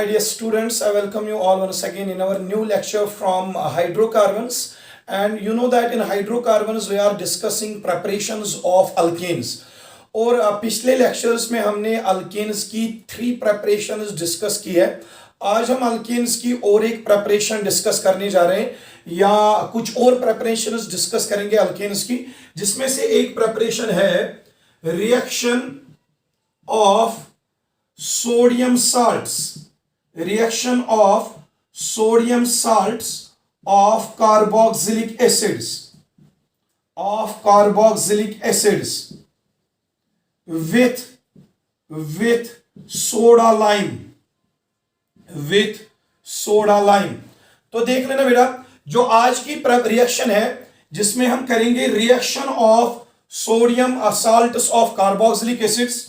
Hi dear students, I welcome you all once again in our new lecture from hydrocarbons. And you know that in hydrocarbons we are discussing preparations of alkanes. और पिछले lectures में हमने alkanes की 3 preparations discuss की है. आज हम alkanes की और एक प्रेपरेशन डिस्कस करने जा रहे हैं या कुछ और प्रेपरेशंस डिस्कस करेंगे अल्केन्स की, जिसमें से एक प्रेपरेशन है reaction of sodium salts, reaction of sodium salts of carboxylic acids with soda lime. तो देख लेना बेटा, जो आज की रिएक्शन है जिसमें हम करेंगे reaction of sodium salts of carboxylic acids,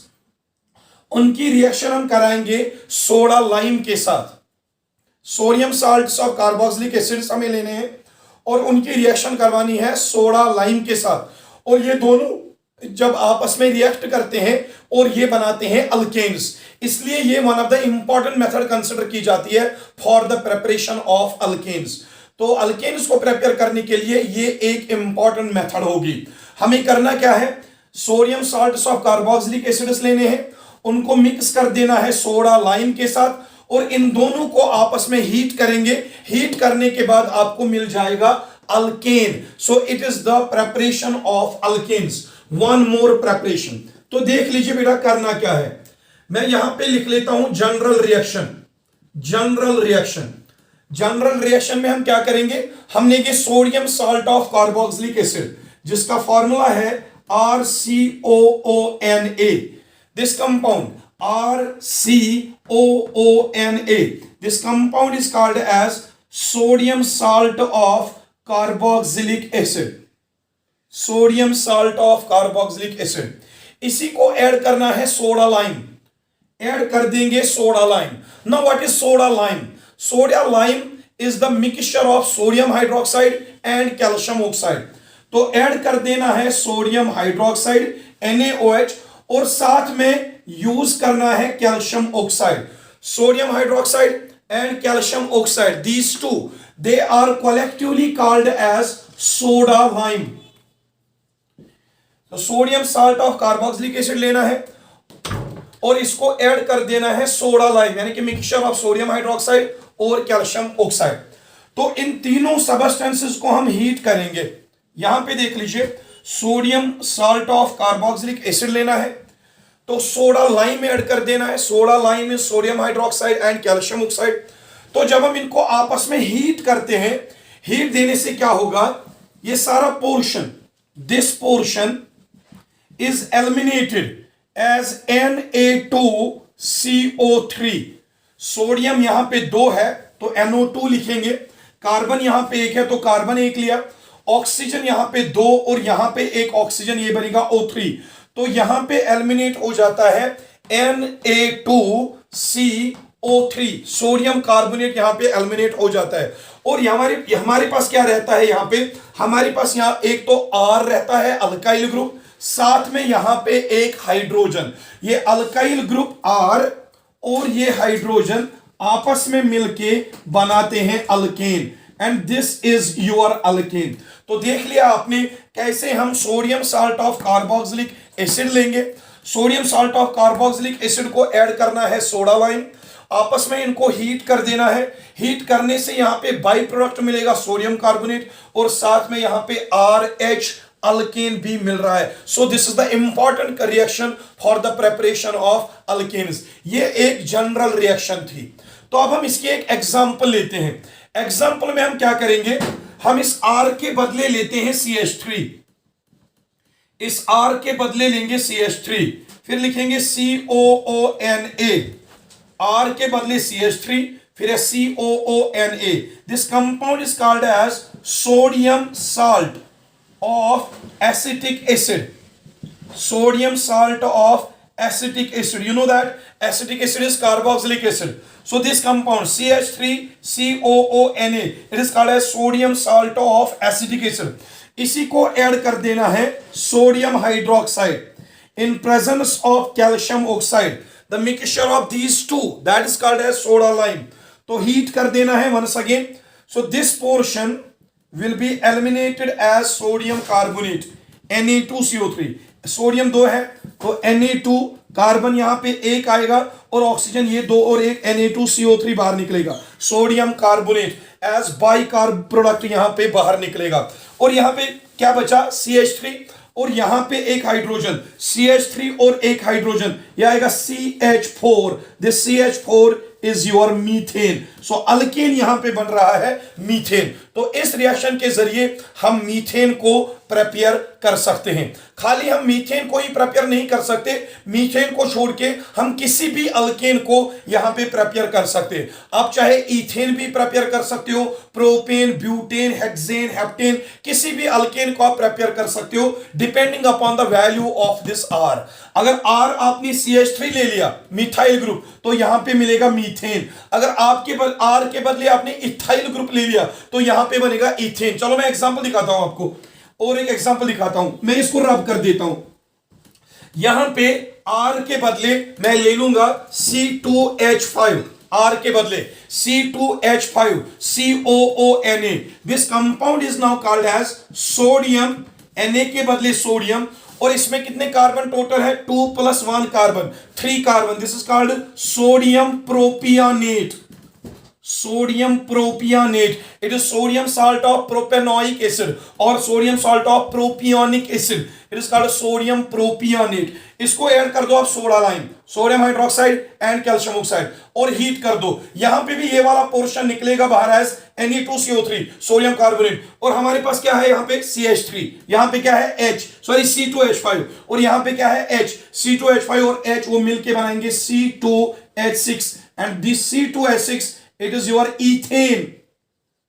उनकी रिएक्शन हम कराएंगे सोडा लाइम के साथ. Sodium salts of carboxylic acids हमें लेने हैं और उनकी रिएक्शन करवानी है सोडा लाइम के साथ. और ये दोनों जब आपस में रिएक्ट करते हैं और ये बनाते हैं अल्केन्स, इसलिए ये one of the important method consider की जाती है for the preparation of alkenes. तो अल्केन्स को प्रिपेयर करने के लिए ये एक इंपॉर्टेंट मेथड होगी. हमें करना क्या है, sodium salts of carboxylic acids लेने हैं, उनको मिक्स कर देना है सोडा लाइम के साथ और इन दोनों को आपस में हीट करेंगे. हीट करने के बाद आपको मिल जाएगा alkane. So it is the preparation of alkenes. One more preparation. तो देख लीजिए बेटा करना क्या है. मैं यहां पे लिख लेता हूं जनरल रिएक्शन. जनरल रिएक्शन में हम क्या करेंगे, हम लेंगे sodium salt of carboxylic acid जिसका फॉर्मूला है RCOONA. This compound RCOONA, this compound is called as sodium salt of carboxylic acid. Sodium salt of carboxylic acid. इसी को ऐड करना है सोडा लाइम. ऐड कर देंगे soda lime. Now what is soda lime? Soda lime is the mixture of sodium hydroxide and calcium oxide. तो add कर देना है सोडियम हाइड्रोक्साइड NaOH और साथ में यूज करना है calcium oxide. Sodium hydroxide and calcium oxide, these two they are collectively called as soda lime. तो sodium salt of carboxylic acid लेना है और इसको ऐड कर देना है सोडा लाइम, यानी कि मिक्सचर ऑफ सोडियम हाइड्रोक्साइड और कैल्शियम ऑक्साइड. तो इन तीनों सबस्टेंसेस को हम हीट करेंगे. यहां पे देख लीजिए, sodium salt of carboxylic acid लेना है तो सोडा लाइम ऐड कर देना है. Soda lime is sodium hydroxide and calcium oxide. तो जब हम इनको आपस में हीट करते हैं, हीट देने से क्या होगा, ये सारा portion, this portion is eliminated as Na2CO3. Sodium यहां पे 2 है तो NO2 लिखेंगे. कार्बन यहां पे 1 है तो कार्बन 1 लिया. ऑक्सीजन यहां पे 2 और यहां पे 1 ऑक्सीजन, ये बनेगा O3. तो यहां पे एलिमिनेट हो जाता है Na2CO3. सोडियम कार्बोनेट यहां पे एलिमिनेट हो जाता है. और हमारे पास क्या रहता है, यहां पे हमारे पास यहां एक तो R रहता है अल्काइल ग्रुप, साथ में यहां पे एक हाइड्रोजन. ये अल्काइल ग्रुप R और ये हाइड्रोजन आपस में मिलके बनाते हैं alkane and this is your alkane. तो देख लिया आपने कैसे हम sodium salt of carboxylic acid लेंगे. Sodium salt of carboxylic acid को ऐड करना है सोडा लाइम, आपस में इनको हीट कर देना है. हीट करने से यहां पे बाई प्रोडक्ट मिलेगा सोडियम कार्बोनेट और साथ में यहां पे RH अल्केन भी मिल रहा है. So this is the important reaction for the preparation of alkenes. ये एक जनरल रिएक्शन थी. तो अब हम इसकी एक एग्जांपल लेते हैं. एग्जांपल में हम क्या करेंगे, हम इस R के बदले लेते हैं CH3. इस R के बदले लेंगे CH3, फिर लिखेंगे COONA. R के बदले CH3, फिर है COONA. This compound is called as sodium salt of acetic acid. Sodium salt of acetic acid. You know that acetic acid is carboxylic acid. So this compound CH3COONA, it is called as sodium salt of acetic acid. इसी को add कर देना है sodium hydroxide. in presence of calcium oxide. The mixture of these two, that is called as soda lime. तो heat कर देना है once again. So this portion will be eliminated as sodium carbonate Na2CO3। Sodium 2 है तो Na2, carbon यहां पे एक आएगा और ऑक्सीजन ये 2 और एक Na2CO3 बाहर निकलेगा। Sodium carbonate as by carb product यहां पे बाहर निकलेगा। और यहां पे क्या बचा? CH3 और यहां पे एक हाइड्रोजन, CH3 और एक हाइड्रोजन, यह आएगा CH4। This CH4 is your methane. So alkane यहां पे बन रहा है मीथेन। तो इस रिएक्शन के जरिए हम मीथेन को प्रिपेयर कर सकते हैं। खाली हम मीथेन को ही प्रिपेयर नहीं कर सकते, मीथेन को छोड़ के हम किसी भी अल्केन को यहां पे प्रिपेयर कर सकते हैं। आप चाहे इथेन भी प्रिपेयर कर सकते हो, प्रोपेन, ब्यूटेन, हेक्सेन, हेप्टेन, किसी भी अल्केन को आप प्रिपेयर कर सकते हो depending upon the value of this R. अगर आर आपने CH3 ले लिया मिथाइल ग्रुप तो यहां पे मिलेगा मीथेन। अगर आपके आर के बदले आपने इथाइल ग्रुप ले लिया तो यहां पे बनेगा इथेन। चलो मैं एग्जांपल दिखाता हूं आपको, और एक एग्जांपल दिखाता हूं। मैं इसको रब कर देता हूं। यहां पे आर के बदले मैं ले लूंगा C2H5, आर के बदले C2H5, COONA। This compound is now called as sodium, Na के बदले सोडियम। और इसमें कितने कार्बन टोटल है? 2 + 1 carbon, 3 carbon. This is called sodium propionate. Sodium propionate, it is sodium salt of propanoic acid और sodium salt of propionic acid, it is called sodium propionate. इसको add कर दो आप soda lime, sodium hydroxide and calcium oxide, और heat कर दो। यहां पे भी ये वाला पोर्शन निकलेगा बाहर एज Na2CO3, सोडियम कार्बोनेट। और हमारे पास क्या है? यहां पे CH3, यहां पे क्या है? C2H5, और यहां पे क्या है? H। C2H5 और H वो मिलके बनाएंगे C2H6, and this C2H6 it is your ethane.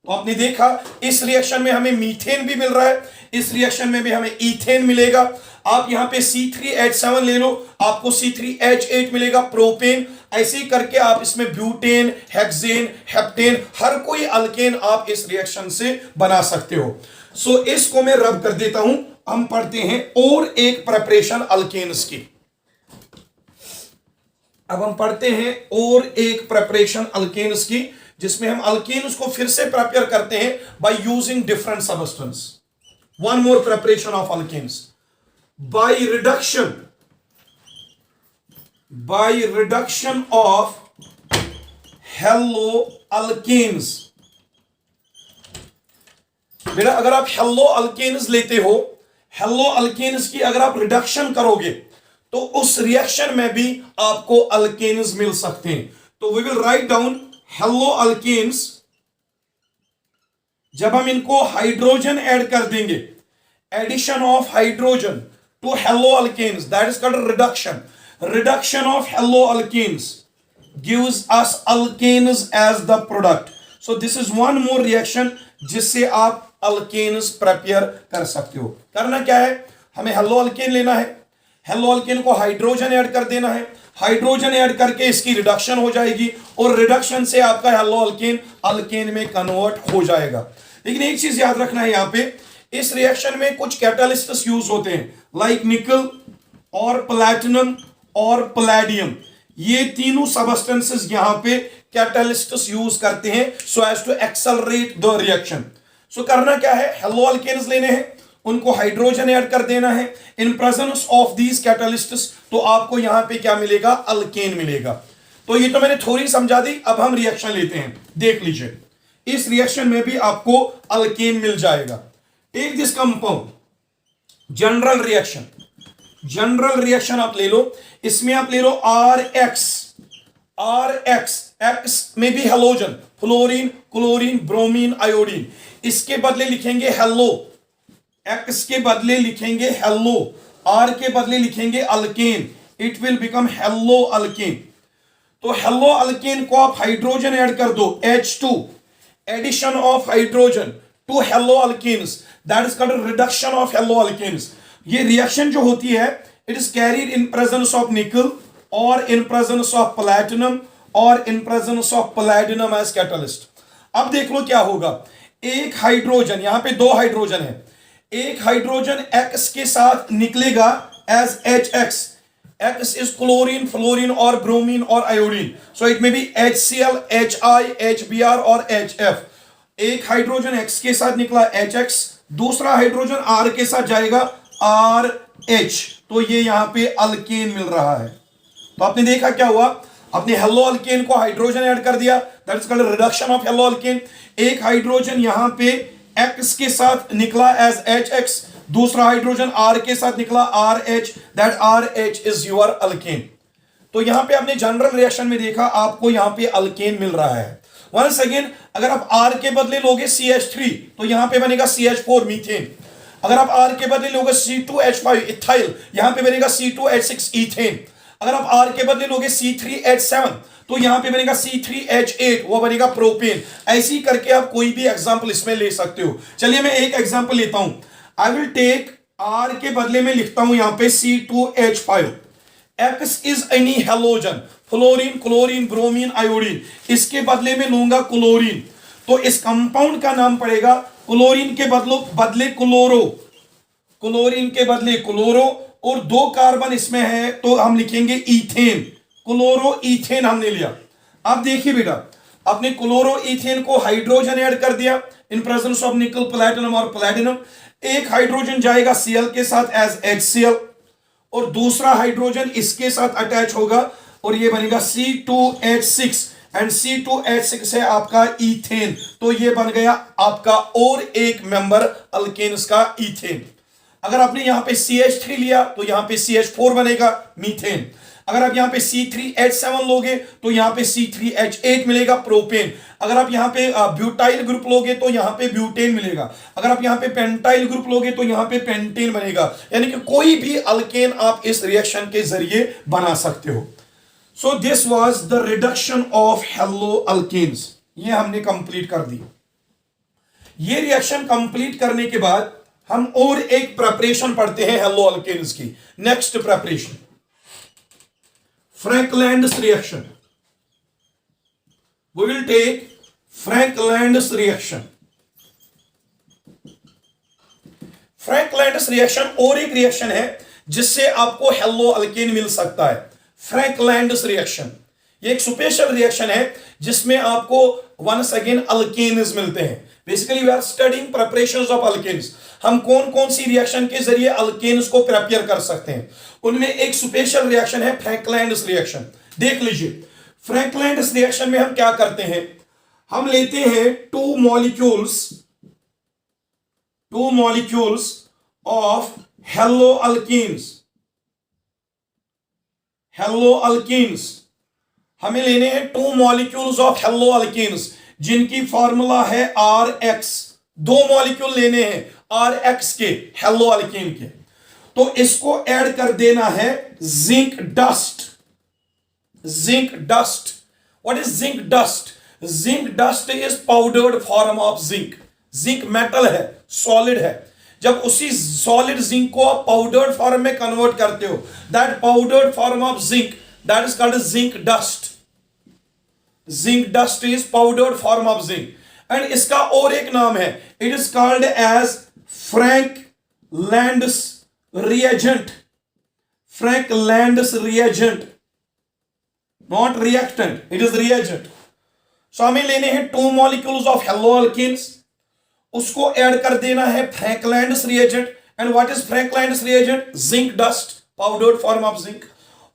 तो आपने देखा इस रिएक्शन में हमें मीथेन भी मिल रहा है, इस रिएक्शन में भी हमें इथेन मिलेगा। आप यहां पे C3H7 ले लो, आपको C3H8 मिलेगा, प्रोपेन। ऐसे ही करके आप इसमें ब्यूटेन, हेक्सेन, हेप्टेन, हर कोई अल्केन आप इस रिएक्शन से बना सकते हो। सो इसको मैं रब कर देता हूं। हम पढ़ते हैं और एक प्रिपरेशन अल्केन्स की। अब हम पढ़ते हैं और एक प्रिपरेशन अल्केन्स की, जिसमें हम अल्केन्स को फिर से प्रिपेयर करते हैं by using different substance. One more preparation of alkanes by reduction of halo alkanes. बेटा अगर आप हेलो अल्केन्स लेते हो, हेलो अल्केन्स की अगर आप रिडक्शन करोगे तो उस रिएक्शन में भी आपको अल्केन्स मिल सकते हैं। तो we will write down halo alkanes. जब हम इनको हाइड्रोजन ऐड कर देंगे, addition of hydrogen to halo alkanes, that is called reduction. Reduction of halo alkanes gives us alkanes as the product. So this is one more reaction जिससे आप alkanes prepare कर सकते हो। करना क्या है? हमें हेलो अल्केन लेना है, हेलो अल्केन को हाइड्रोजन ऐड कर देना है, हाइड्रोजन ऐड करके इसकी रिडक्शन हो जाएगी और रिडक्शन से आपका हेलो अल्केन अल्केन में कन्वर्ट हो जाएगा। लेकिन एक चीज याद रखना है, यहां पे इस रिएक्शन में कुछ कैटालिस्ट्स यूज होते हैं, लाइक निकल और प्लैटिनम और पैलेडियम। ये तीनों सबस्टेंसेस यहां पे कैटालिस्ट्स यूज करते हैं so as to accelerate the reaction. So करना क्या है? हेलो अल्केन्स लेने हैं, उनको हाइड्रोजन ऐड कर देना है इन प्रेजेंस ऑफ दीज कैटालिस्ट्स, तो आपको यहां पे क्या मिलेगा? अल्केन मिलेगा। तो ये तो मैंने थोड़ी समझा दी। अब हम रिएक्शन लेते हैं, देख लीजिए। इस रिएक्शन में भी आपको अल्केन मिल जाएगा। Take this compound, general reaction. General reaction आप ले लो, इसमें आप ले लो RX। एक्स में भी halogen, fluorine, chlorine, bromine, iodine. इसके बदले लिखेंगे हेलो, एक्स के बदले लिखेंगे हेलो, आर के बदले लिखेंगे alkane. It will become halo alkane. तो हेलो अल्केन को आप हाइड्रोजन ऐड कर दो, H2, addition of hydrogen to halo alkanes, that is called reduction of halo alkanes. ये रिएक्शन जो होती है, it is carried in presence of nickel और इन प्रेजेंस ऑफ प्लैटिनम और in presence of palladium as catalyst. अब देख लो क्या होगा। एक हाइड्रोजन, यहां पे 2 हाइड्रोजन है, एक हाइड्रोजन X के साथ निकलेगा as HX, X is chlorine, fluorine or bromine or iodine. So it may be HCl, HI, HBr और HF. एक हाइड्रोजन X के साथ निकला HX, दूसरा हाइड्रोजन R के साथ जाएगा RH. तो ये यहां पे अल्केन मिल रहा है. तो आपने देखा क्या हुआ, आपने हेलो अल्केन को हाइड्रोजन ऐड कर दिया, that is called reduction of hello alkane. एक हाइड्रोजन यहां पे X के साथ निकला एज HX, दूसरा हाइड्रोजन R के साथ निकला RH, that RH is your alkane. तो यहां पे आपने जनरल रिएक्शन में देखा आपको यहां पे अल्केन मिल रहा है. वंस अगेन अगर आप R के बदले लोगे CH3 तो यहां पे बनेगा CH4 मीथेन. अगर आप R के बदले लोगे C2H5 इथाइल, यहां पे बनेगा C2H6 ईथेन. अगर आप R के बदले लोगे C3H7 तो यहां पे बनेगा C3H8, वो बनेगा प्रोपेन. ऐसी करके आप कोई भी एग्जांपल इसमें ले सकते हो. चलिए मैं एक एग्जांपल लेता हूं. आई विल टेक R के बदले में लिखता हूं यहां पे C2H5. X is any halogen, fluorine, chlorine, bromine, iodine. इसके बदले में लूंगा क्लोरीन, तो इस कंपाउंड का नाम पड़ेगा क्लोरीन के बदले क्लोरो, क्लोरीन के बदले क्लोरो, और 2 कार्बन इसमें है तो हम लिखेंगे इथेन. क्लोरो इथेन हमने लिया. अब देखिए बेटा, आपने क्लोरो इथेन को हाइड्रोजन ऐड कर दिया इन प्रेजेंस ऑफ निकल, प्लैटिनम और प्लैटिनम. एक हाइड्रोजन जाएगा Cl के साथ एज HCl और दूसरा हाइड्रोजन इसके साथ अटैच होगा और ये बनेगा C2H6 एंड C2H6 है आपका इथेन. तो ये बन गया आपका और एक मेंबर अल्केन्स का इथेन. अगर आपने यहां पे CH3 लिया तो यहां पे CH4 बनेगा मीथेन. अगर आप यहां पे C3H7 लोगे तो यहां पे C3H8 मिलेगा प्रोपेन. अगर आप यहां पे ब्यूटाइल ग्रुप लोगे तो यहां पे ब्यूटेन मिलेगा. अगर आप यहां पे पेंटाइल ग्रुप लोगे तो यहां पे पेंटेन बनेगा. यानी कि कोई भी अल्केन आप इस रिएक्शन के जरिए बना सकते हो. So this was the reduction of halo alkanes. ये हमने कंप्लीट कर दी. ये रिएक्शन कंप्लीट करने के बाद हम और एक प्रिपरेशन पढ़ते हैं हेलो अल्केन्स की. Next preparation, Frankland's reaction. We will take Frankland's reaction. Frankland's reaction और एक रिएक्शन है जिससे आपको हेलो अल्केन मिल सकता है. Frankland's reaction ये एक स्पेशल रिएक्शन है जिसमें आपको वंस अगेन अल्केन्स मिलते हैं. Basically we are studying preparations of alkanes. हम कौन कौन सी रिएक्शन के जरिए अल्केन्स को प्रिपेयर कर सकते हैं. उनमें एक स्पेशल रिएक्शन है फ्रैंकलैंड्स रिएक्शन. देख लीजिए, फ्रैंकलैंड्स रिएक्शन में हम क्या करते हैं, हम लेते हैं two molecules of hello alkenes. हमें लेने हैं 2 मॉलिक्यूल्स ऑफ हेलो अल्कीन्स जिनकी फॉर्मूला है RX. 2 मॉलिक्यूल लेने हैं RX के, हेलो अल्कीन के. तो इसको ऐड कर देना है zinc dust. What is zinc dust? Zinc dust is powdered form of zinc. Zinc metal है, सॉलिड है. जब उसी सॉलिड जिंक को आप पाउडर्ड फॉर्म में कन्वर्ट करते हो, that powdered form of zinc, that is called zinc dust. Zinc dust is powdered form of zinc. And इसका और एक नाम है, it is called as Frankland's reagent. Frankland's reagent, not reactant, it is reagent. So हमें लेने हैं 2 molecules of haloalkenes, उसको add कर देना है Frankland's reagent. And what is Frankland's reagent? Zinc dust, powdered form of zinc.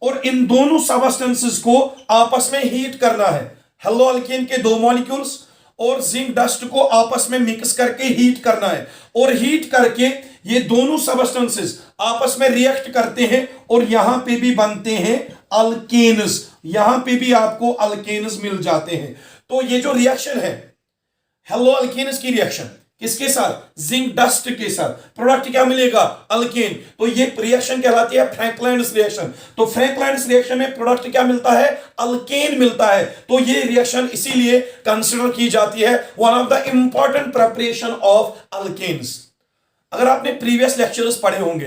और इन दोनों substances को आपस में हीट करना है. हेलोअल्केन के 2 मॉलिक्यूल्स और जिंक डस्ट को आपस में मिक्स करके हीट करना है. और हीट करके ये दोनों सबस्टेंसेस आपस में रिएक्ट करते हैं और यहां पे भी बनते हैं अल्केन्स. यहां पे भी आपको अल्केन्स मिल जाते हैं. तो ये जो रिएक्शन है हेलो अल्केन्स की रिएक्शन, किसके साथ? जिंक डस्ट के साथ. प्रोडक्ट क्या मिलेगा? अल्केन. तो ये रिएक्शन कहलाती है फ्रैंकलैंड्स रिएक्शन. तो फ्रैंकलैंड्स रिएक्शन में प्रोडक्ट क्या मिलता है? अल्केन मिलता है. तो ये रिएक्शन इसीलिए कंसीडर की जाती है one of the important preparation of alkanes. अगर आपने प्रीवियस लेक्चर्स पढ़े होंगे,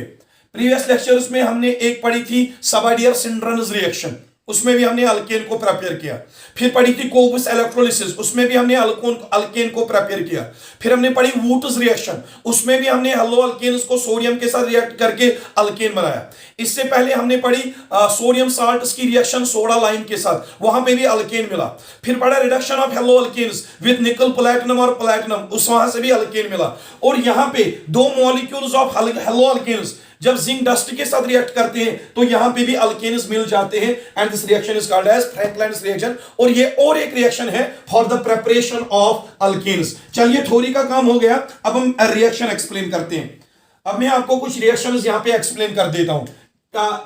प्रीवियस लेक्चर्स में हमने एक पढ़ी थी सबाडियर सिंड्रन्स रिएक्शन. उसमें भी हमने अल्केन को प्रिपेयर किया। फिर पढ़ी थी कोवस इलेक्ट्रोलिसिस, उसमें भी हमने अल्केन को प्रिपेयर किया। फिर हमने पढ़ी वुड्स रिएक्शन, उसमें भी हमने हेलो अल्केन्स को सोडियम के साथ रिएक्ट करके अल्केन बनाया। इससे पहले हमने पढ़ी सोडियम साल्ट्स की रिएक्शन सोडा लाइम के साथ, वहां पे भी अल्केन मिला। फिर पढ़ा reduction of halo alkanes with nickel platinum और प्लैटिनम, उस वहां से भी अल्केन मिला। और यहां पे दो मॉलिक्यूल्स ऑफ हेलो अल्केन्स जब जिंक डस्ट के साथ रिएक्ट करते हैं तो यहां पे भी अल्केन्स मिल जाते हैं, and this reaction is called as Frankland's reaction. और ये और एक रिएक्शन है for the preparation of alkanes. चलिए थ्योरी का काम हो गया, अब हम रिएक्शन एक्सप्लेन करते हैं। अब मैं आपको कुछ रिएक्शंस यहां पे एक्सप्लेन कर देता हूं।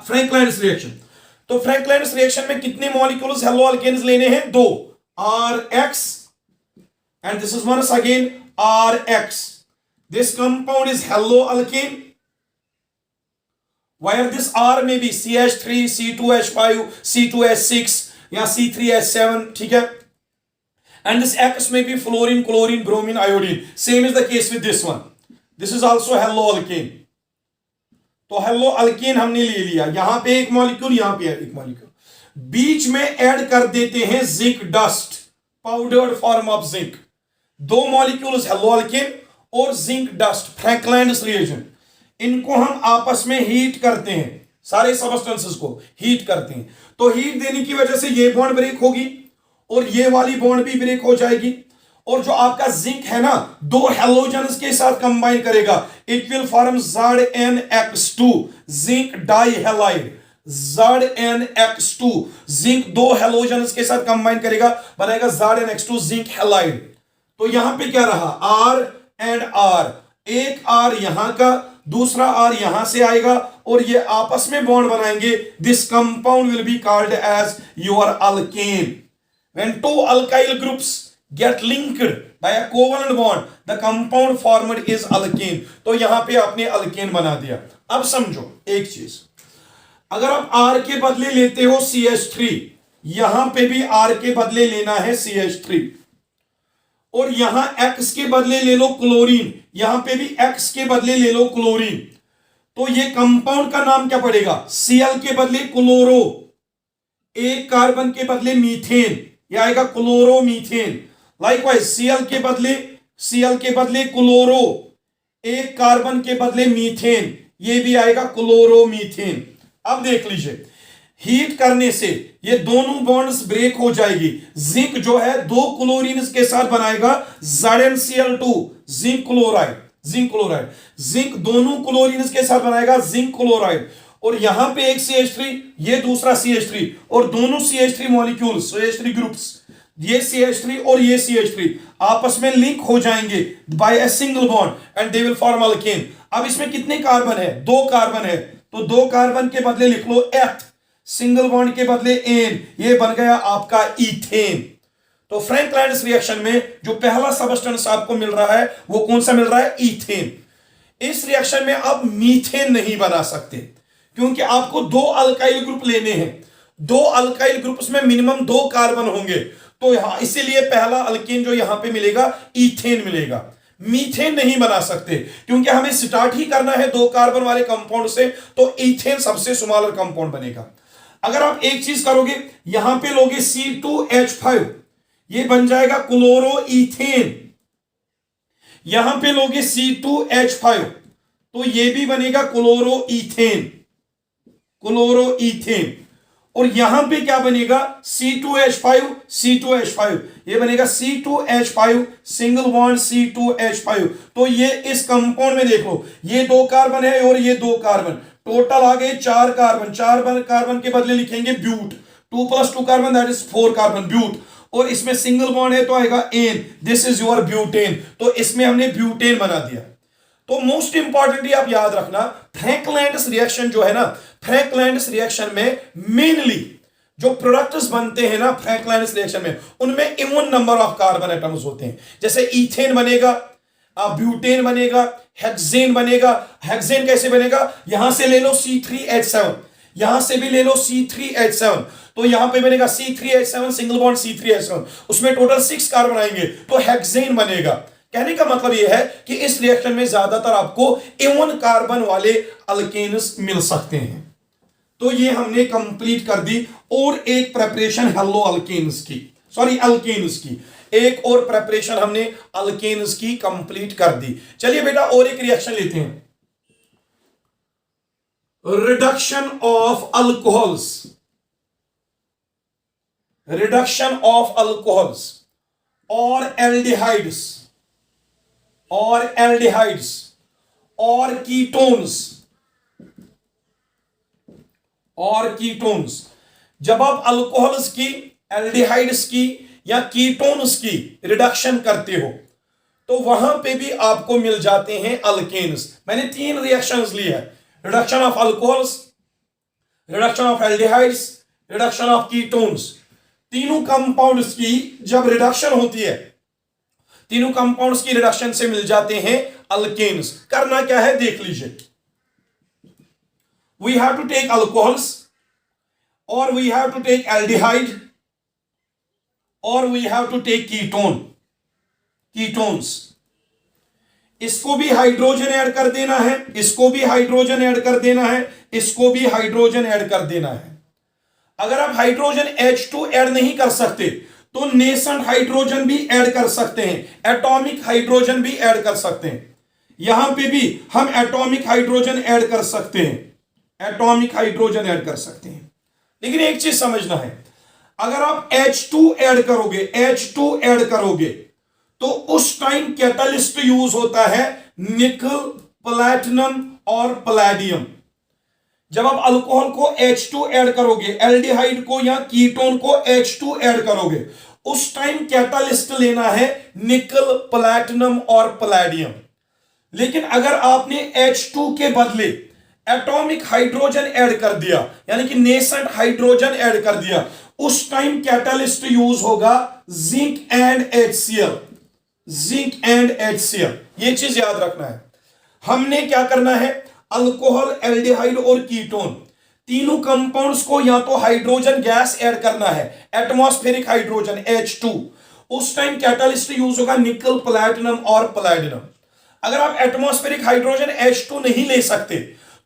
फ्रैंकलाइन्स रिएक्शन, तो फ्रैंकलाइन्स रिएक्शन में कितने मॉलिक्यूल्स हेलो अल्केन्स लेने हैं? दो, RX and this is once again RX. This compound is hello alkane, where this R may be CH3, C2H5, C2H6 या C3H7, ठीक है, and this X may be fluorine, chlorine, bromine, iodine. Same is the case with this one. This is also hello alkane. तो halo alkane हमने ले लिया, यहां पे एक मॉलिक्यूल, यहां पे एक मॉलिक्यूल, बीच में ऐड कर देते हैं zinc dust, powdered form of zinc. दो मॉलिक्यूल्स हेलो अल्केन और जिंक डस्ट, फ्रैंकलाइन्स रिएक्शन, इनको हम आपस में हीट करते हैं, सारे सबस्टेंसेस को हीट करते हैं। तो हीट देने की वजह से ये बॉन्ड ब्रेक होगी और ये वाली बॉन्ड भी ब्रेक हो जाएगी, और जो आपका जिंक है ना, दो हेलोजन्स के साथ कंबाइन करेगा, it will form ZnX2, zinc di halide. ZnX2, zinc दो हेलोजन्स के साथ कंबाइन करेगा, बनेगा ZnX2 जिंक हैलाइड। तो यहां पे क्या रहा? R एंड R, एक R यहां का, दूसरा R यहां से आएगा, और ये आपस में बॉन्ड बनाएंगे। This compound will be called as your alkane. When two alkyl groups get linked by a covalent bond, the compound formed is alkane। तो यहां पे आपने अल्केन बना दिया। अब समझो एक चीज, अगर आप R के बदले लेते हो CH3, यहां पे भी R के बदले लेना है CH3, और यहां X के बदले ले लो क्लोरीन, यहां पे भी X के बदले ले लो क्लोरीन, तो ये कंपाउंड का नाम क्या पड़ेगा? Cl के बदले क्लोरो, एक कार्बन के बदले मीथेन, यह आएगा क्लोरोमीथेन। लाइकवाइज Cl के बदले क्लोरो, एक कार्बन के बदले मीथेन, ये भी आएगा क्लोरोमीथेन। अब देख लीजिए, हीट करने से ये दोनों बॉन्ड्स ब्रेक हो जाएगी। जिंक जो है दो क्लोरीन के साथ बनाएगा ZnCl2, जिंक क्लोराइड, जिंक दोनों क्लोरीन के साथ बनाएगा जिंक क्लोराइड, और यहां पे एक CH3, ये दूसरा CH3, और दोनों CH3 मॉलिक्यूल्स, CH3 ग्रुप्स, ये CH3 और ये CH3 आपस में लिंक हो जाएंगे by a single bond and they will form alkane. अब इसमें कितने कार्बन है? दो कार्बन है, तो दो कार्बन के बदले लिख लो एथ, सिंगल बॉन्ड के बदले एन, ये बन गया आपका इथेन। तो फ्रैंकलाइन्स रिएक्शन में जो पहला सबस्टेंस आपको मिल रहा है वो कौन सा मिल रहा है? इथेन। इस रिएक्शन में आप मीथेन नहीं बना सकते, क्योंकि आपको दो अल्काइल ग्रुप लेने हैं, दो अल्काइल ग्रुप्स में मिनिमम दो कार्बन होंगे, तो यहां इसीलिए पहला अल्केन जो यहां पे मिलेगा इथेन मिलेगा। मीथेन नहीं बना सकते, क्योंकि हमें स्टार्ट ही करना है दो कार्बन वाले कंपाउंड से, तो इथेन सबसे स्मॉलर कंपाउंड बनेगा। अगर आप एक चीज करोगे, यहां पे लोगे C2H5, ये बन जाएगा क्लोरो इथेन, यहां पे लोगे C2H5, तो ये भी बनेगा क्लोरो इथेन, और यहां पे क्या बनेगा? C2H5, ये बनेगा C2H5 सिंगल बॉन्ड C2H5। तो ये इस कंपाउंड में देख लो, ये दो कार्बन है और ये दो कार्बन, टोटल आ गए चार कार्बन। चार कार्बन के बदले लिखेंगे but, 2 + 2 carbon, that is 4 carbon, but, और इसमें सिंगल बॉन्ड है तो आएगा ane, this is your butane. तो इसमें हमने ब्यूटेन बना दिया। तो मोस्ट इंपॉर्टेंटली आप याद रखना, फ्रैंकलाइन्स रिएक्शन जो है ना, फ्रैंकलाइन्स रिएक्शन में मेनली जो प्रोडक्ट्स बनते हैं ना फ्रैंकलाइन्स रिएक्शन में, उनमें even number of carbon atoms होते हैं। जैसे इथेन बनेगा, ब्यूटेन बनेगा, हेक्सेन बनेगा। हेक्सेन कैसे बनेगा? यहां से ले लो C3H7, यहां से भी ले लो C3H7, तो यहां पे बनेगा C3H7 सिंगल बॉन्ड C3H7, उसमें टोटल 6 कार्बन आएंगे, तो हेक्सेन बनेगा। कहने का मतलब यह है कि इस रिएक्शन में ज्यादातर आपको इवन कार्बन वाले अल्केन्स मिल सकते हैं। तो ये हमने कंप्लीट कर दी। और एक प्रेपरेशन हेलो अल्केन्स की, सॉरी अल्केन्स की, एक और प्रेपरेशन हमने अल्केन्स की कंप्लीट कर दी। चलिए बेटा और एक रिएक्शन लेते हैं, reduction of alcohols, reduction of alcohols और एल्डिहाइड्स और कीटोन्स। जब आप अल्कोहल्स की, एल्डिहाइड्स की या कीटोन्स की रिडक्शन करते हो तो वहां पे भी आपको मिल जाते हैं अल्केन्स। मैंने 3 रिएक्शंस ली है, reduction of alcohols, reduction of aldehydes, reduction of ketones. तीनों कंपाउंड्स की जब रिडक्शन होती है, तीनों कंपाउंड्स की रिडक्शन से मिल जाते हैं अल्केन्स। करना क्या है देख लीजिए, we have to take alcohols और we have to take aldehyde और we have to take ketones. इसको भी हाइड्रोजन ऐड कर देना है, इसको भी हाइड्रोजन ऐड कर देना है, इसको भी हाइड्रोजन ऐड कर देना है। अगर आप हाइड्रोजन H2 ऐड नहीं कर सकते तो नेसेंट हाइड्रोजन भी ऐड कर सकते हैं, एटॉमिक हाइड्रोजन भी ऐड कर सकते हैं। यहां पे भी हम एटॉमिक हाइड्रोजन ऐड कर सकते हैं, एटॉमिक हाइड्रोजन ऐड कर सकते हैं। लेकिन एक चीज समझना है, अगर आप H2 ऐड करोगे तो उस टाइम कैटलिस्ट यूज होता है निकल, प्लैटिनम और पैलेडियम। जब आप अल्कोहल को H2 ऐड करोगे, एल्डिहाइड को या कीटोन को H2 ऐड करोगे, उस टाइम कैटलिस्ट लेना है निकल, प्लैटिनम और पैलेडियम। लेकिन अगर आपने H2 के बदले एटॉमिक हाइड्रोजन ऐड कर दिया, यानी कि नेसेंट हाइड्रोजन ऐड कर दिया, उस टाइम कैटलिस्ट यूज होगा zinc and HCl, zinc and HCl। ये चीज याद रखना है। हमने क्या करना है, अल्कोहल, एल्डिहाइड और कीटोन तीनों कंपाउंड्स को या तो हाइड्रोजन गैस ऐड करना है, एटमॉस्फेरिक हाइड्रोजन H2। उस टाइम कैटलिस्ट यूज होगा निकल, प्लैटिनम और पैलेडियम। अगर आप एटमॉस्फेरिक हाइड्रोजन H2 नहीं ले सकते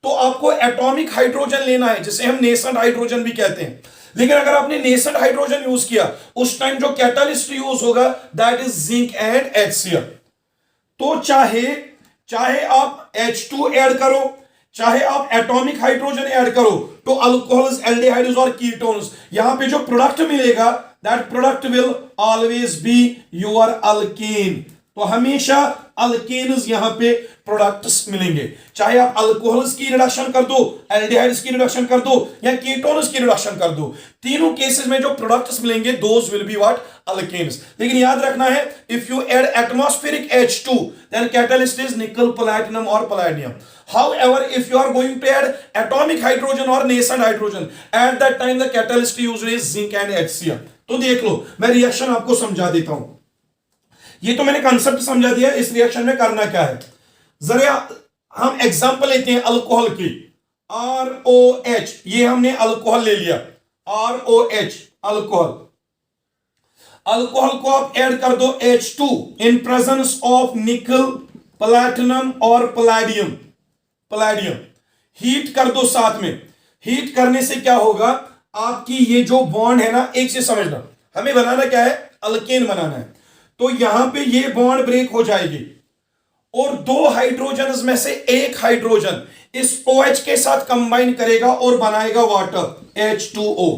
तो आपको एटॉमिक हाइड्रोजन लेना है, जिसे हम नेसेंट हाइड्रोजन भी कहते हैं। लेकिन अगर आपने नेसेंट हाइड्रोजन यूज किया, उस टाइम जो कैटलिस्ट यूज होगा that is zinc and HCl। तो चाहे आप H2 ऐड करो, चाहे आप एटॉमिक हाइड्रोजन ऐड करो, तो अल्कोहल्स, एल्डिहाइड्स और कीटोन्स, यहां पे जो प्रोडक्ट मिलेगा that product will always be your alkane. तो हमेशा अल्केन्स यहां पे प्रोडक्ट्स मिलेंगे, चाहे आप अल्कोहल्स की रिडक्शन कर दो, एल्डिहाइड्स की रिडक्शन कर दो या कीटोन्स की रिडक्शन कर दो, तीनों केसेस में जो प्रोडक्ट्स मिलेंगे those will be what, alkanes. लेकिन याद रखना है, if you add atmospheric H2 then catalyst is nickel, platinum और palladium. However, if you are going to add atomic hydrogen or nascent hydrogen, at that time the catalyst used is zinc and HCl। तो देख लो, मैं reaction आपको समझा देता हूं। ये तो मैंने कंसेप्ट समझा दिया, इस रिएक्शन में करना क्या है। जरा हम एग्जांपल लेते हैं अल्कोहल की, ROH, ये हमने अल्कोहल ले लिया, ROH अल्कोहल। अल्कोहल को आप ऐड कर दो H2 इन प्रेजेंस ऑफ निकल, प्लैटिनम और पैलेडियम। हीट कर दो साथ में। हीट करने से क्या होगा, आपकी ये जो बॉन्ड है ना, एक चीज समझना, हमें बनाना क्या है, अल्केन बनाना है। तो यहां पे ये बॉन्ड ब्रेक हो जाएगी और 2 हाइड्रोजन में से एक हाइड्रोजन इस OH के साथ कंबाइन करेगा और बनाएगा वाटर, H2O।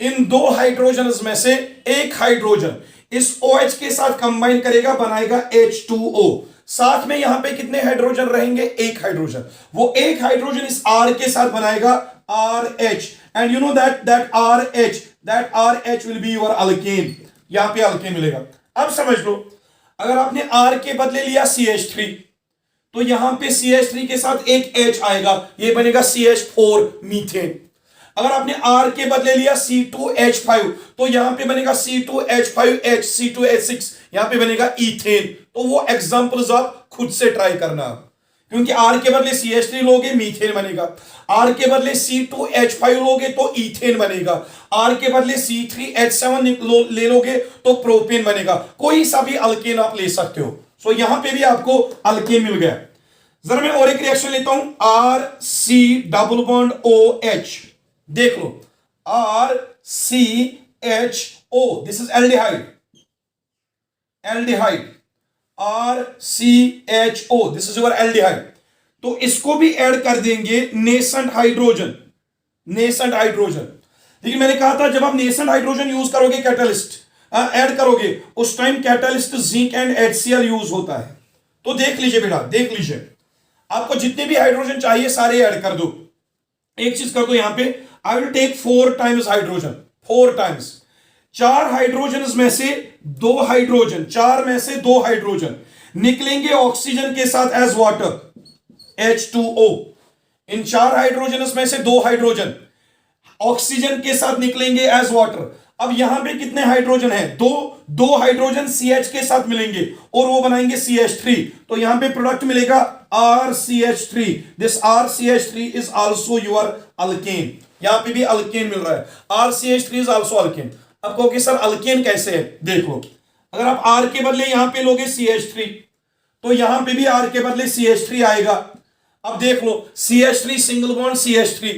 इन 2 हाइड्रोजन में से एक हाइड्रोजन इस OH के साथ कंबाइन करेगा, बनाएगा H2O। साथ में यहां पे कितने हाइड्रोजन रहेंगे, एक हाइड्रोजन। वो एक हाइड्रोजन इस R के साथ बनाएगा RH, and you know that RH will be your alkane. यहां पे अल्केन मिलेगा। अब समझ लो, अगर आपने R के बदले लिया CH3 तो यहां पे CH3 के साथ एक H आएगा, ये बनेगा CH4 मीथेन। अगर आपने R के बदले लिया C2H5 तो यहां पे बनेगा C2H5H, C2H6, यहां पे बनेगा ईथेन। तो वो एग्जांपल्स आप खुद से ट्राई करना, क्योंकि R के बदले CH3 लोगे मीथेन बनेगा, R के बदले C2H5 लोगे तो ईथेन बनेगा, R के बदले C3H7 ले लोगे तो प्रोपेन बनेगा। कोई सा भी अल्केन आप ले सकते हो। सो यहां पे भी आपको अल्केन मिल गया। जरा मैं और एक रिएक्शन लेता हूं, RC डबल बॉन्ड OH, देख लो, RCHO, this is aldehyde, aldehyde, RCHO, this is your aldehyde. तो इसको भी ऐड कर देंगे नेसेंट हाइड्रोजन, नेसेंट हाइड्रोजन। लेकिन मैंने कहा था जब आप नेसेंट हाइड्रोजन यूज करोगे, कैटलिस्ट ऐड करोगे, उस time catalyst zinc and HCl use होता है। तो देख लीजिए बेटा, देख लीजिए, आपको जितने भी हाइड्रोजन चाहिए सारे ऐड कर दो। एक चीज कर दो यहां पे, I will take 4 times hydrogen, 4 times. 4 hydrogen में से 2 हाइड्रोजन, 4 में से 2 हाइड्रोजन निकलेंगे ऑक्सीजन के साथ एज वाटर, H2O। इन 4 हाइड्रोजन में से 2 हाइड्रोजन ऑक्सीजन के साथ निकलेंगे एज वाटर। अब यहां पे कितने हाइड्रोजन हैं? 2 हाइड्रोजन CH के साथ मिलेंगे और वो बनाएंगे CH3। तो यहां पे प्रोडक्ट मिलेगा RCH3। This RCH3 is also your alkane. यहां पे भी अल्केन मिल रहा है, RCH3 इज आल्सो अल्केन। अब कहोगे सर अल्केन कैसे है? देखो, अगर आप R के बदले यहां पे लोगे CH3, तो यहां पे भी R के बदले CH3 आएगा। अब देख लो, CH3 सिंगल बॉन्ड CH3,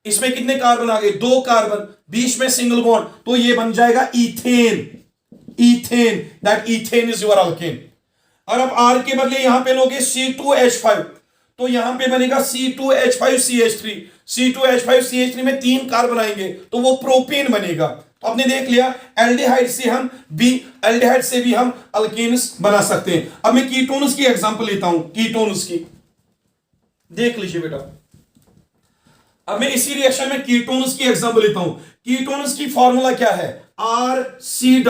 इसमें कितने कार्बन आ गए? 2 कार्बन, बीच में सिंगल बॉन्ड, तो ये बन जाएगा ethane, ethane, that ethane is your alkane. और अब R के बदले यहां पे लोगे C2H5, तो यहां पे बनेगा C2H5CH3। C2H5CH3 में 3 कार्बन आएंगे तो वो प्रोपेन बनेगा। तो आपने देख लिया, एल्डिहाइड से भी हम अल्केन्स बना सकते हैं। अब मैं कीटोन्स की एग्जांपल लेता हूं, कीटोन्स की, देख लीजिए बेटा। अब मैं इसी रिएक्शन में कीटोन्स की एग्जांपल लेता हूं। कीटोन्स की फॉर्मूला क्या है? RC+O+R,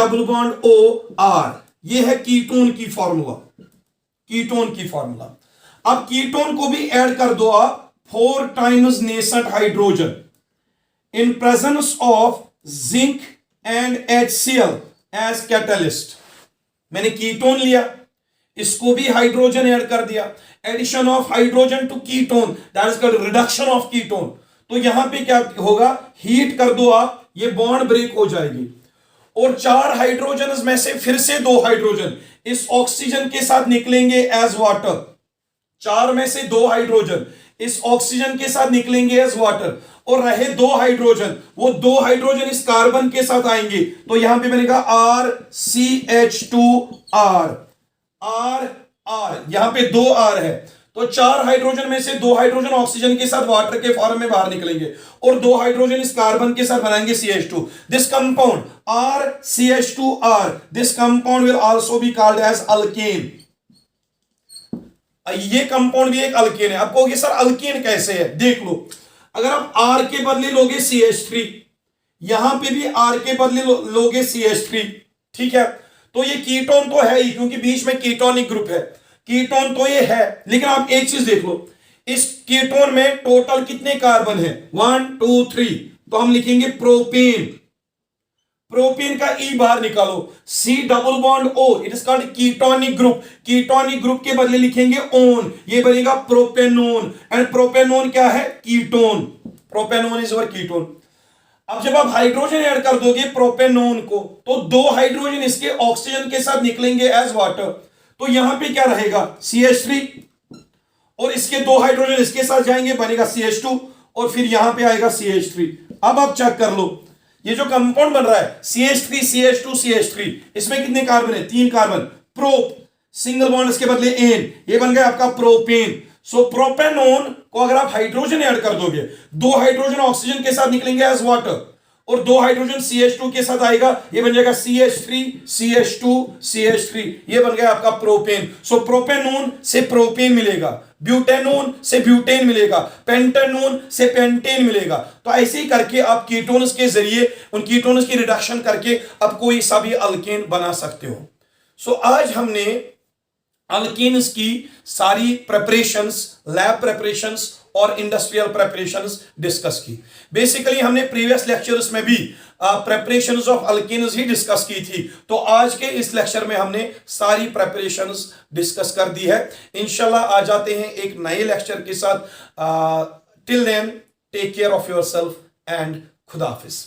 ये है कीटोन की फॉर्मूला, कीटोन की फॉर्मूला। अब कीटोन को भी ऐड कर दो आप 4 times nascent hydrogen in presence of zinc and HCl as catalyst. मैंने कीटोन लिया, इसको भी हाइड्रोजन ऐड कर दिया, addition of hydrogen to ketone, that is called reduction of ketone. तो यहां पे क्या होगा? हीट कर दो आप, ये बॉन्ड ब्रेक हो जाएगी और 4 हाइड्रोजन में से फिर से 2 हाइड्रोजन इस ऑक्सीजन के साथ निकलेंगे एज वाटर। 4 में से 2 हाइड्रोजन इस ऑक्सीजन के साथ निकलेंगे एज वाटर, और रहे 2 हाइड्रोजन, वो 2 हाइड्रोजन इस कार्बन के साथ आएंगे, तो यहां पे बनेगा RCH2R। यहां पे 2 R है, तो 4 हाइड्रोजन में से 2 हाइड्रोजन ऑक्सीजन के साथ वाटर के फॉर्म में बाहर निकलेंगे और 2 हाइड्रोजन इस कार्बन के साथ बनाएंगे CH2। This compound RCH2R, this compound will also be called as alkane. ये कंपाउंड भी एक अल्केन है। आप कहोगे सर अल्केन कैसे है? देख लो, अगर आप R के बदले लोगे CH3, यहां पे भी R के बदले लोगे CH3, ठीक है, तो ये कीटोन तो है ही, क्योंकि बीच में कीटोनिक ग्रुप है, कीटोन तो ये है। लेकिन आप एक चीज देख लो, इस कीटोन में टोटल कितने कार्बन है? 1 2 3, तो हम लिखेंगे प्रोपेन। प्रोपेन का ई बाहर निकालो, C+O, it is called ketonic group. Ketonic group के बदले लिखेंगे ओन, ये बनेगा प्रोपेनोन। एंड प्रोपेनोन क्या है? Ketone. Propanone is your ketone. अब जब आप हाइड्रोजन ऐड कर दोगे प्रोपेनोन को, तो 2 हाइड्रोजन इसके ऑक्सीजन के साथ निकलेंगे एज वाटर, तो यहां पे क्या रहेगा? CH3, और इसके 2 हाइड्रोजन इसके साथ जाएंगे, बनेगा CH2, और फिर यहां पे आएगा CH3। अब आप चेक कर लो, ये जो कंपाउंड बन रहा है CH3 CH2 CH3, इसमें कितने कार्बन है? 3 कार्बन। प्रोप, सिंगल बॉन्ड इसके बदले एन, ये बन गया आपका प्रोपेन। सो प्रोपेनोन को अगर आप हाइड्रोजन ऐड कर दोगे, 2 हाइड्रोजन ऑक्सीजन के साथ निकलेंगे एज वाटर और 2 हाइड्रोजन CH2 के साथ आएगा, ये बन जाएगा CH3 CH2 CH3, ये बन गया आपका प्रोपेन। सो प्रोपेनोन से प्रोपेन मिलेगा, ब्यूटेनोन से ब्यूटेन मिलेगा, पेंटेनोन से पेंटेन मिलेगा। तो ऐसे ही करके आप कीटोन्स के जरिए उन कीटोन्स की रिडक्शन करके आप कोई सा भी अल्केन बना सकते हो। सो आज हमने अल्केन्स की सारी प्रिपरेशंस, लैब प्रिपरेशंस और इंडस्ट्रियल प्रिपरेशंस डिस्कस की। बेसिकली हमने प्रीवियस लेक्चर्स में भी प्रिपरेशंस ऑफ अल्केन्स ही डिस्कस की थी, तो आज के इस लेक्चर में हमने सारी प्रिपरेशंस डिस्कस कर दी है। इंशाल्लाह आ जाते हैं एक नए लेक्चर के साथ। Till then take care of yourself and खुदा हाफिज।